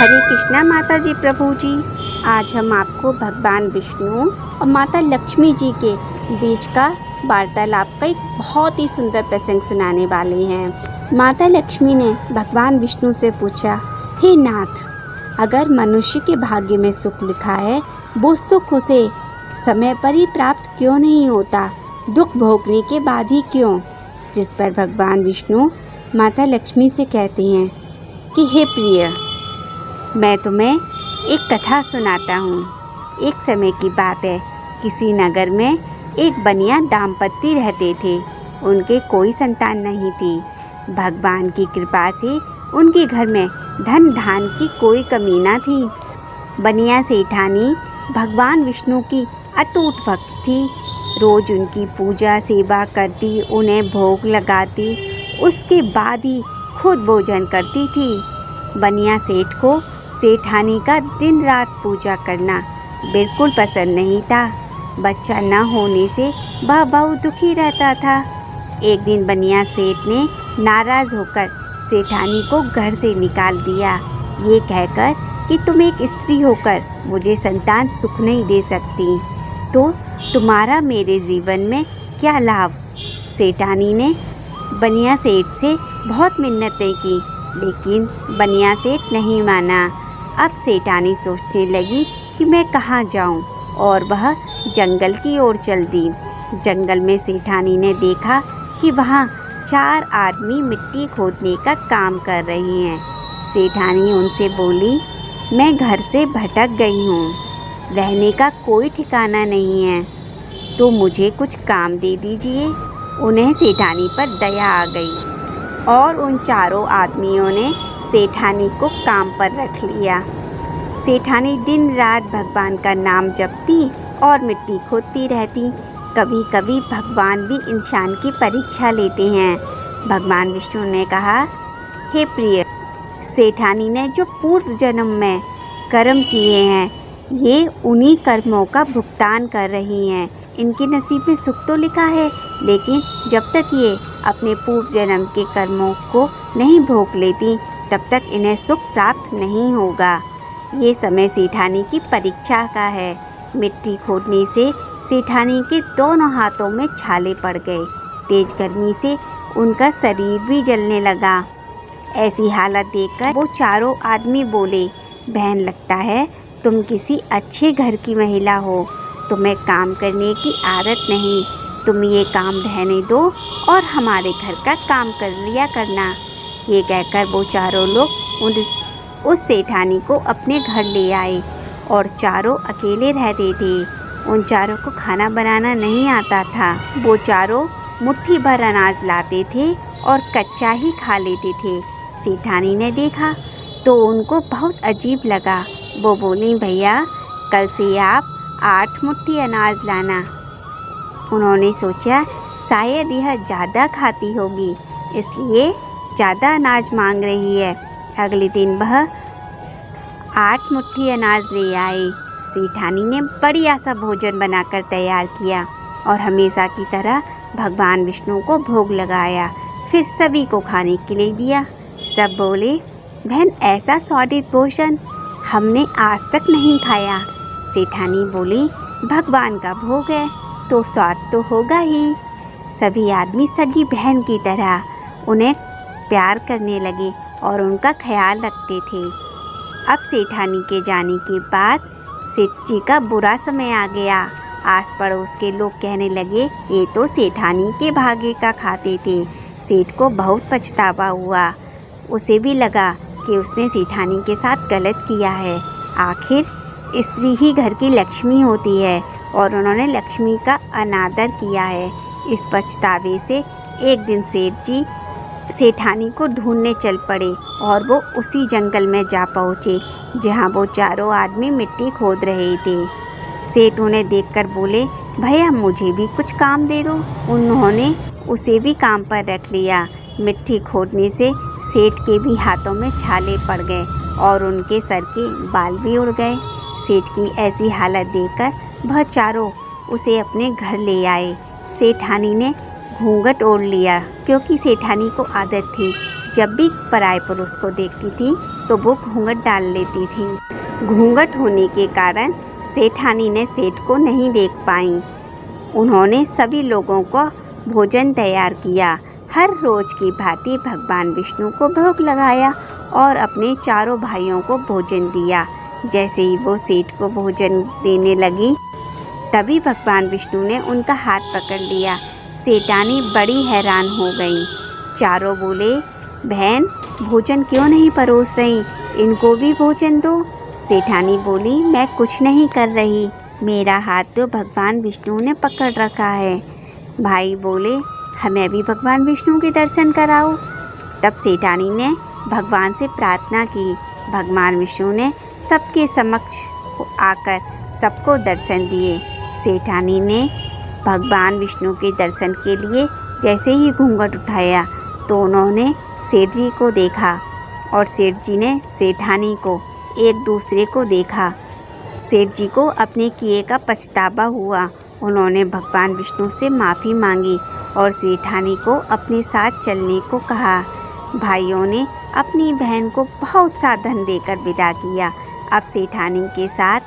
हरे कृष्णा माता जी प्रभु जी। आज हम आपको भगवान विष्णु और माता लक्ष्मी जी के बीच का वार्तालाप का एक बहुत ही सुंदर प्रसंग सुनाने वाले हैं। माता लक्ष्मी ने भगवान विष्णु से पूछा, हे नाथ, अगर मनुष्य के भाग्य में सुख लिखा है, वो सुख उसे समय पर ही प्राप्त क्यों नहीं होता, दुख भोगने के बाद ही क्यों? जिस पर भगवान विष्णु माता लक्ष्मी से कहते हैं कि हे प्रिय, मैं तुम्हें एक कथा सुनाता हूँ। एक समय की बात है, किसी नगर में एक बनिया दाम्पत्य रहते थे। उनके कोई संतान नहीं थी। भगवान की कृपा से उनके घर में धन धान की कोई कमी न थी। बनिया सेठानी भगवान विष्णु की अटूट भक्त थी। रोज उनकी पूजा सेवा करती, उन्हें भोग लगाती, उसके बाद ही खुद भोजन करती थी। बनिया सेठ को सेठानी का दिन रात पूजा करना बिल्कुल पसंद नहीं था। बच्चा न होने से वह बहुत दुखी रहता था। एक दिन बनिया सेठ ने नाराज़ होकर सेठानी को घर से निकाल दिया, ये कहकर कि तुम एक स्त्री होकर मुझे संतान सुख नहीं दे सकती, तो तुम्हारा मेरे जीवन में क्या लाभ। सेठानी ने बनिया सेठ से बहुत मिन्नतें की, लेकिन बनिया सेठ नहीं माना। अब सेठानी सोचने लगी कि मैं कहाँ जाऊँ, और वह जंगल की ओर चल दी। जंगल में सेठानी ने देखा कि वहाँ 4 आदमी मिट्टी खोदने का काम कर रही हैं। सेठानी उनसे बोली, मैं घर से भटक गई हूँ, रहने का कोई ठिकाना नहीं है, तो मुझे कुछ काम दे दीजिए। उन्हें सेठानी पर दया आ गई और उन चारों आदमियों ने सेठानी को काम पर रख लिया। सेठानी दिन रात भगवान का नाम जपती और मिट्टी खोदती रहती। कभी कभी भगवान भी इंसान की परीक्षा लेते हैं। भगवान विष्णु ने कहा, हे प्रिय, सेठानी ने जो पूर्व जन्म में कर्म किए हैं, ये उन्हीं कर्मों का भुगतान कर रही हैं। इनके नसीब में सुख तो लिखा है, लेकिन जब तक ये अपने पूर्व जन्म के कर्मों को नहीं भोग लेती, तब तक इन्हें सुख प्राप्त नहीं होगा। ये समय सेठानी की परीक्षा का है। मिट्टी खोदने से सेठानी के दोनों हाथों में छाले पड़ गए। तेज गर्मी से उनका शरीर भी जलने लगा। ऐसी हालत देखकर वो चारों आदमी बोले, बहन, लगता है तुम किसी अच्छे घर की महिला हो, तुम्हें काम करने की आदत नहीं, तुम ये काम रहने दो और हमारे घर का काम कर लिया करना। ये कहकर वो चारों लोग उस सेठानी को अपने घर ले आए और चारों अकेले रहते थे। उन चारों को खाना बनाना नहीं आता था। वो चारों मुट्ठी भर अनाज लाते थे और कच्चा ही खा लेते थे। सेठानी ने देखा तो उनको बहुत अजीब लगा। वो बोली, भैया, कल से आप 8 मुट्ठी अनाज लाना। उन्होंने सोचा शायद यह ज़्यादा खाती होगी, इसलिए ज़्यादा अनाज मांग रही है। अगले दिन वह 8 मुट्ठी अनाज ले आए। सेठानी ने बढ़िया सा भोजन बनाकर तैयार किया और हमेशा की तरह भगवान विष्णु को भोग लगाया। फिर सभी को खाने के लिए दिया। सब बोले, बहन, ऐसा स्वादिष्ट भोजन हमने आज तक नहीं खाया। सेठानी बोली, भगवान का भोग है तो स्वाद तो होगा ही। सभी आदमी सगी बहन की तरह उन्हें प्यार करने लगे और उनका ख्याल रखते थे। अब सेठानी के जाने के बाद सेठ जी का बुरा समय आ गया। आस पड़ोस के लोग कहने लगे, ये तो सेठानी के भाग्य का खाते थे। सेठ को बहुत पछतावा हुआ। उसे भी लगा कि उसने सेठानी के साथ गलत किया है। आखिर स्त्री ही घर की लक्ष्मी होती है और उन्होंने लक्ष्मी का अनादर किया है। इस पछतावे से एक दिन सेठ जी सेठानी को ढूंढने चल पड़े और वो उसी जंगल में जा पहुँचे जहाँ वो चारों आदमी मिट्टी खोद रहे थे। सेठ उन्हें देखकर बोले, भैया, मुझे भी कुछ काम दे दो। उन्होंने उसे भी काम पर रख लिया। मिट्टी खोदने से सेठ के भी हाथों में छाले पड़ गए और उनके सर के बाल भी उड़ गए। सेठ की ऐसी हालत देखकर वह चारों उसे अपने घर ले आए। सेठानी ने घूंघट ओढ़ लिया, क्योंकि सेठानी को आदत थी, जब भी पराये पुरुष को देखती थी तो वो घूंघट डाल लेती थी। घूंघट होने के कारण सेठानी ने सेठ को नहीं देख पाई। उन्होंने सभी लोगों को भोजन तैयार किया। हर रोज़ की भांति भगवान विष्णु को भोग लगाया और अपने चारों भाइयों को भोजन दिया। जैसे ही वो सेठ को भोजन देने लगी, तभी भगवान विष्णु ने उनका हाथ पकड़ लिया। सेठानी बड़ी हैरान हो गई। चारों बोले, बहन भोजन क्यों नहीं परोस रही, इनको भी भोजन दो। सेठानी बोली, मैं कुछ नहीं कर रही, मेरा हाथ तो भगवान विष्णु ने पकड़ रखा है। भाई बोले, हमें भी भगवान विष्णु के दर्शन कराओ। तब सेठानी ने भगवान से प्रार्थना की। भगवान विष्णु ने सबके समक्ष आकर सबको दर्शन दिए। सेठानी ने भगवान विष्णु के दर्शन के लिए जैसे ही घूंघट उठाया तो उन्होंने सेठ जी को देखा और सेठ जी ने सेठानी को, एक दूसरे को देखा। सेठ जी को अपने किए का पछतावा हुआ। उन्होंने भगवान विष्णु से माफ़ी मांगी और सेठानी को अपने साथ चलने को कहा। भाइयों ने अपनी बहन को बहुत सा धन देकर विदा किया। अब सेठानी के साथ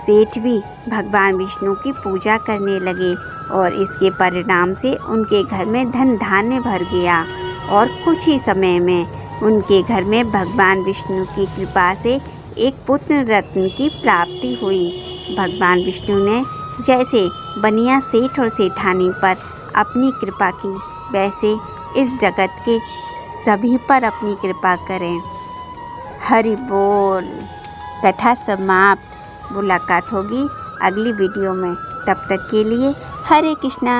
सेठ भी भगवान विष्णु की पूजा करने लगे और इसके परिणाम से उनके घर में धन धान्य भर गया और कुछ ही समय में उनके घर में भगवान विष्णु की कृपा से एक पुत्र रत्न की प्राप्ति हुई। भगवान विष्णु ने जैसे बनिया सेठ और सेठानी पर अपनी कृपा की, वैसे इस जगत के सभी पर अपनी कृपा करें। हरि बोल। कथा समाप्त। मुलाकात होगी अगली वीडियो में। तब तक के लिए हरे कृष्णा।